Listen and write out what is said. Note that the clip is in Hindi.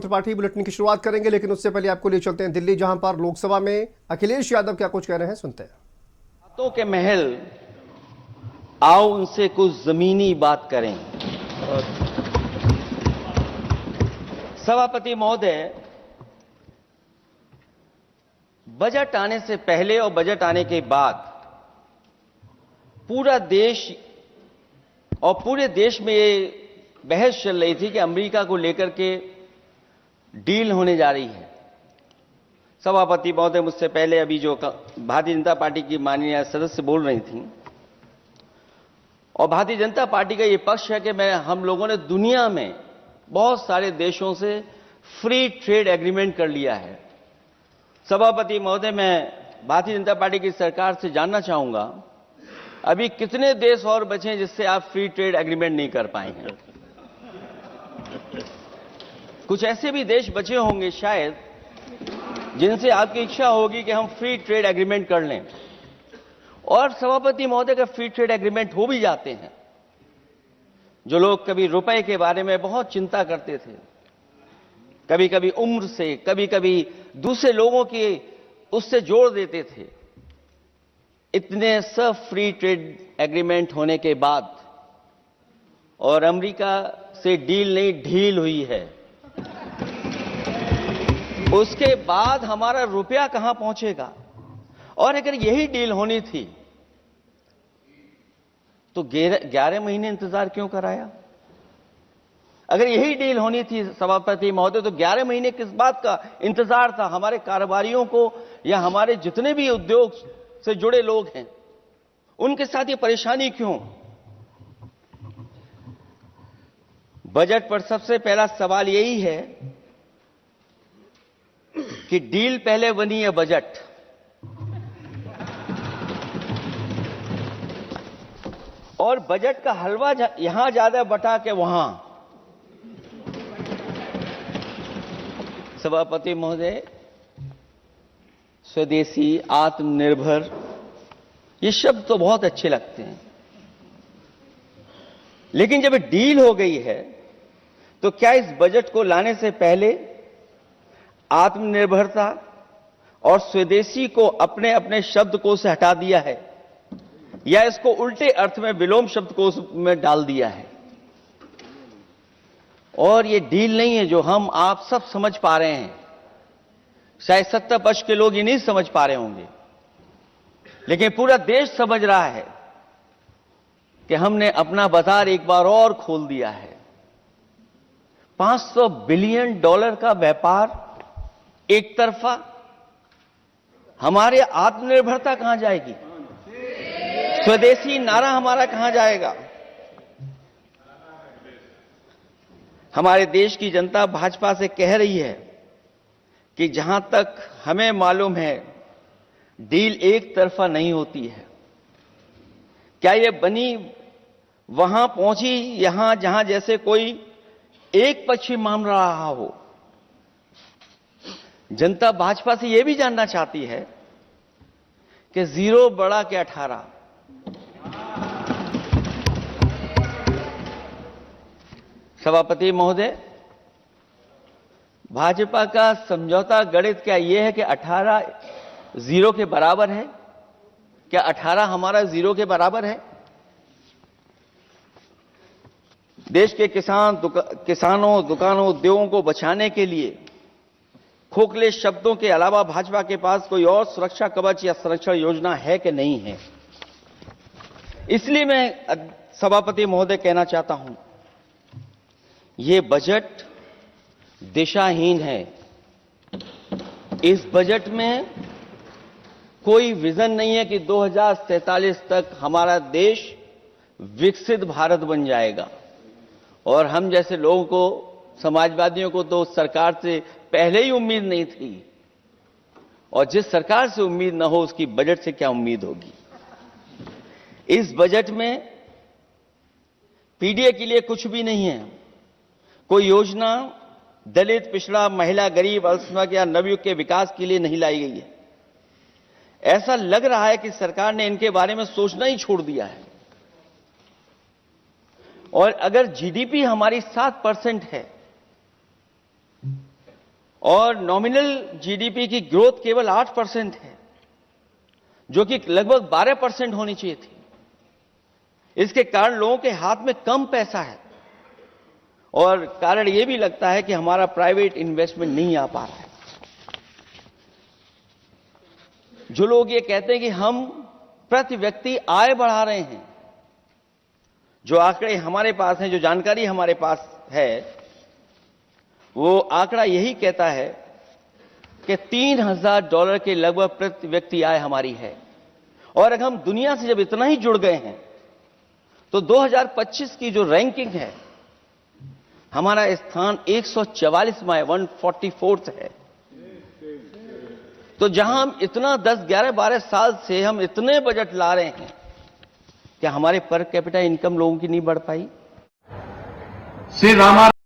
त्रिपाठी बुलेटिन की शुरुआत करेंगे, लेकिन उससे पहले आपको ले चलते हैं दिल्ली, जहां पर लोकसभा में अखिलेश यादव क्या कुछ कह रहे हैं, सुनते हैं। बातों के महल, आओ उनसे कुछ जमीनी बात करें। सभापति महोदय, बजट आने से पहले और बजट आने के बाद पूरा देश और पूरे देश में ये बहस चल रही थी कि अमेरिका को लेकर के डील होने जा रही है। सभापति महोदय मुझसे पहले अभी जो भारतीय जनता पार्टी की माननीय सदस्य बोल रही थी, और भारतीय जनता पार्टी का ये पक्ष है कि हम लोगों ने दुनिया में बहुत सारे देशों से फ्री ट्रेड एग्रीमेंट कर लिया है। सभापति महोदय, मैं भारतीय जनता पार्टी की सरकार से जानना चाहूंगा, अभी कितने देश और बचे हैं जिससे आप फ्री ट्रेड एग्रीमेंट नहीं कर पाए हैं? कुछ ऐसे भी देश बचे होंगे शायद जिनसे आपकी इच्छा होगी कि हम फ्री ट्रेड एग्रीमेंट कर लें। और सभापति महोदय का फ्री ट्रेड एग्रीमेंट हो भी जाते हैं। जो लोग कभी रुपए के बारे में बहुत चिंता करते थे, कभी कभी उम्र से, कभी कभी दूसरे लोगों के उससे जोड़ देते थे, इतने सब फ्री ट्रेड एग्रीमेंट होने के बाद और अमेरिका से डील नहीं ढील हुई है, उसके बाद हमारा रुपया कहां पहुंचेगा? और अगर यही डील होनी थी तो 11 महीने इंतजार क्यों कराया? अगर यही डील होनी थी सभापति महोदय, तो 11 महीने किस बात का इंतजार था? हमारे कारोबारियों को या हमारे जितने भी उद्योग से जुड़े लोग हैं, उनके साथ ये परेशानी क्यों? बजट पर सबसे पहला सवाल यही है कि डील पहले बनी है बजट। और बजट का हलवा यहां ज्यादा बटा के वहां। सभापति महोदय, स्वदेशी, आत्मनिर्भर, ये शब्द तो बहुत अच्छे लगते हैं, लेकिन जब डील हो गई है तो क्या इस बजट को लाने से पहले आत्मनिर्भरता और स्वदेशी को अपने अपने शब्दकोश से हटा दिया है, या इसको उल्टे अर्थ में विलोम शब्दकोश में डाल दिया है? और ये डील नहीं है जो हम आप सब समझ पा रहे हैं, शायद सत्ता पक्ष के लोग ये नहीं समझ पा रहे होंगे, लेकिन पूरा देश समझ रहा है कि हमने अपना बाजार एक बार और खोल दिया है। $500 बिलियन का व्यापार एक तरफा, हमारे आत्मनिर्भरता कहां जाएगी? स्वदेशी नारा हमारा कहां जाएगा? हमारे देश की जनता भाजपा से कह रही है कि जहां तक हमें मालूम है डील एक तरफा नहीं होती है। क्या ये बनी वहां पहुंची यहां जहां जैसे कोई एक पक्षी मान रहा हो? जनता भाजपा से यह भी जानना चाहती है कि 0 बड़ा के 18। सभापति महोदय, भाजपा का समझौता गणित क्या यह है कि 18 0 के बराबर है? क्या 18 हमारा 0 के बराबर है? देश के किसानों, दुकानों, उद्योगों को बचाने के लिए खोखले शब्दों के अलावा भाजपा के पास कोई और सुरक्षा कवच या संरक्षण योजना है कि नहीं है? इसलिए मैं सभापति महोदय कहना चाहता हूं, ये बजट दिशाहीन है। इस बजट में कोई विजन नहीं है कि 2047 तक हमारा देश विकसित भारत बन जाएगा। और हम जैसे लोगों को, समाजवादियों को तो सरकार से पहले ही उम्मीद नहीं थी, और जिस सरकार से उम्मीद न हो उसकी बजट से क्या उम्मीद होगी? इस बजट में पीडीए के लिए कुछ भी नहीं है। कोई योजना दलित, पिछड़ा, महिला, गरीब, अल्पसंख्यक या नवयुवक के विकास के लिए नहीं लाई गई है। ऐसा लग रहा है कि सरकार ने इनके बारे में सोचना ही छोड़ दिया है। और अगर जीडीपी हमारी 7% है और नॉमिनल जीडीपी की ग्रोथ केवल 8% है, जो कि लगभग 12% होनी चाहिए थी। इसके कारण लोगों के हाथ में कम पैसा है और कारण यह भी लगता है कि हमारा प्राइवेट इन्वेस्टमेंट नहीं आ पा रहा है। जो लोग ये कहते हैं कि हम प्रति व्यक्ति आय बढ़ा रहे हैं, जो आंकड़े हमारे पास हैं, जो जानकारी हमारे पास है, वो आंकड़ा यही कहता है कि $3000 के लगभग प्रति व्यक्ति आय हमारी है। और अगर हम दुनिया से जब इतना ही जुड़ गए हैं तो 2025 की जो रैंकिंग है, हमारा स्थान 144वां है, 144th है। तो जहां हम इतना 10, 11, 12 साल से हम इतने बजट ला रहे हैं, क्या हमारे पर कैपिटा इनकम लोगों की नहीं बढ़ पाई? श्री रामा